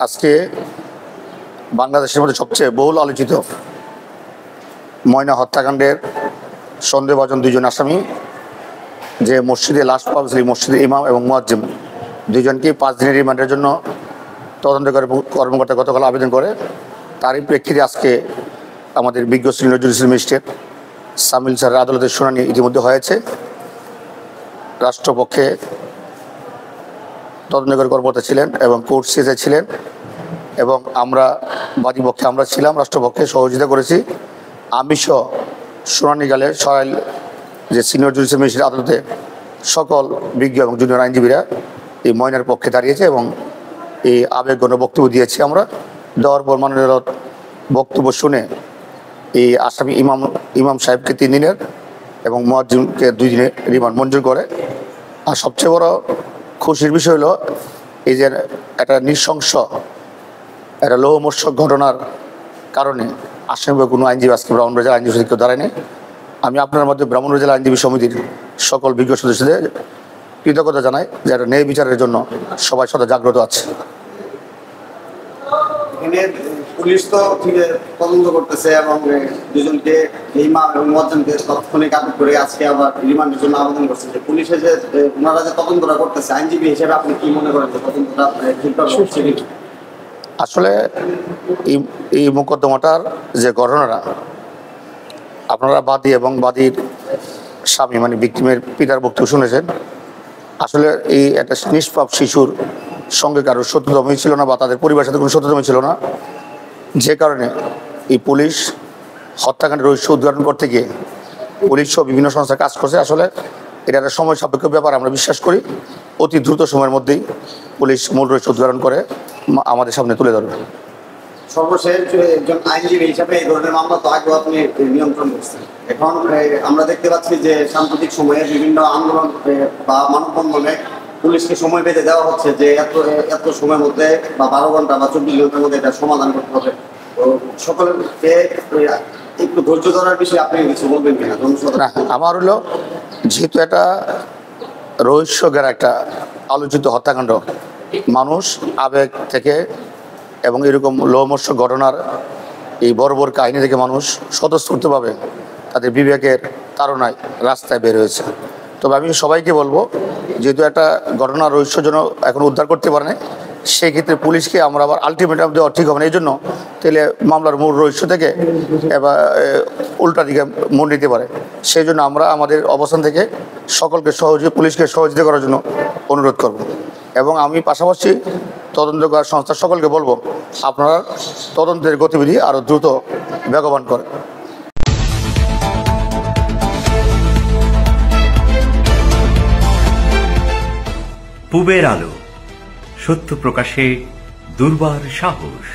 আজকে বাংলাদেশের মধ্যে সবচেয়ে বহুল আলোচিত ময়না হত্যাকাণ্ডের সন্দেহভাজন দুইজন আসামি, যে মসজিদে লাশ পাওয়া গেছিল, মসজিদের ইমাম এবং মুয়াজ্জিম দুইজনকে 5 দিনের রিমান্ডের জন্য তদন্তকারী কর্মকর্তা গতকাল আবেদন করে। তারই প্রেক্ষিতে আজকে আমাদের বিজ্ঞ সিনিয়র জুডিশিয়াল ম্যাজিস্ট্রেট সামিল স্যারের আদালতের শুনানি ইতিমধ্যে হয়েছে। রাষ্ট্রপক্ষে তদন্তকারী কর্মকর্তা ছিলেন এবং কোর্ট সিজে ছিলেন এবং আমরা বাদীপক্ষে আমরা ছিলাম, রাষ্ট্রপক্ষে সহযোগিতা করেছি। আমি সহ শুনানিকালে সরাইল যে সিনিয়র জুডিশিয়াল ম্যাজিস্ট্রেট আদালতে সকল বিজ্ঞ এবং জুনিয়র আইনজীবীরা এই ময়নার পক্ষে দাঁড়িয়েছে এবং এই আবেগঘন বক্তব্য দিয়েছি। আমরা দেওয়ার পর মাননীয় আদালত বক্তব্য শুনে এই আসামি ইমাম সাহেবকে 3 দিনের এবং মুয়াজ্জিমকে 2 দিনের রিমান্ড মঞ্জুর করে। আর সবচেয়ে বড় খুশির বিষয় হলো এই যে একটা নৃশংস একটা লোহমর্ষক ঘটনার কারণে আসামি কোনো আইনজীবী আজকে ব্রাহ্মণবাড়িয়া জেলা আইনজীবী কেউ দাঁড়ায়নি। আমি আপনার মধ্যে ব্রাহ্মণবাড়িয়া জেলা আইনজীবী সমিতির সকল বিজ্ঞ সদস্যদের কৃতজ্ঞতা জানাই যে একটা ন্যায় বিচারের জন্য সবাই সদা জাগ্রত আছে। পুলিশ তো তদন্ত করতেছে এবং দুজনকে ইমাম এবং মুয়াজ্জিমকে তাৎক্ষণিক আটক করে আজকে আবার রিমান্ডের জন্য আবেদন করছে। যে পুলিশে যে ওনারা যে তদন্তটা করতেছে, আইনজীবী হিসেবে আপনি কি মনে করেন যে তদন্তটা ঠিকভাবে হচ্ছে? আসলে এই মোকদ্দমাটার যে ঘটনাটা আপনারা বাদী এবং বাদীর স্বামী মানে ভিকটিমের পিতার বক্তব্য শুনেছেন। আসলে এই একটা নিষ্পাপ শিশুর সঙ্গে কারোর শত্রুতামই ছিল না বা তাদের পরিবারের সাথে কোনো শত্রুতামই ছিল না, যে কারণে এই পুলিশ হত্যাকাণ্ডের রহস্য উদ্ঘাটন করতে গিয়ে পুলিশ সহ বিভিন্ন সংস্থা কাজ করছে। আসলে এটা একটা সময় সাপেক্ষ ব্যাপার, আমরা বিশ্বাস করি অতি দ্রুত সময়ের মধ্যেই পুলিশ মূল রহস্য উদ্ঘাটন করে আমাদের সামনে তুলে ধরবে। সর্বশেষ একজন আইনজীবী হিসাবে এই ধরনের মামলা তো আগেও আপনি নিয়ন্ত্রণ করছেন। এখন আমরা দেখতে পাচ্ছি যে সাম্প্রতিক সময়ে বিভিন্ন আন্দোলন বা মানববন্ধনে পুলিশকে সময় বেঁধে দেওয়া হচ্ছে যে এত সময়ের মধ্যে বা 12 ঘন্টা বা 24 ঘন্টার মধ্যে এটা সমাধান করতে হবে। তো সকলকে একটু ধৈর্য ধরার বিষয়ে আপনি কিছু বলবেন কিনা? আমার হলো যেহেতু এটা রহস্যের একটা আলোচিত হত্যাকাণ্ড, মানুষ আবেগ থেকে এবং এরকম লোমহর্ষক ঘটনার এই বড় বড় কাহিনী থেকে মানুষ স্বতঃস্ফূর্তভাবে তাদের বিবেকের তাড়নায় রাস্তায় বের হয়েছে। তবে আমি সবাইকে বলবো, যেহেতু একটা ঘটনার রহস্যজনক এখন উদ্ধার করতে পারে না, সেই ক্ষেত্রে পুলিশকে আমরা আবার আলটিমেটাম দেওয়া ঠিক হবে না। এই জন্য তাহলে মামলার মূল রহস্য থেকে এবার উল্টা দিকে মন নিতে পারে। সেই জন্য আমরা আমাদের অবস্থান থেকে সকলকে পুলিশকে সহযোগিতা করার জন্য অনুরোধ করব। এবং আমি পাশাপাশি তদন্তকার সংস্থার সকলকে বলবো আপনারা তদন্তের গতিবিধি আরও দ্রুত বেগবান করেন। পূবের আলো, সত্য প্রকাশে দুর্বার সাহস।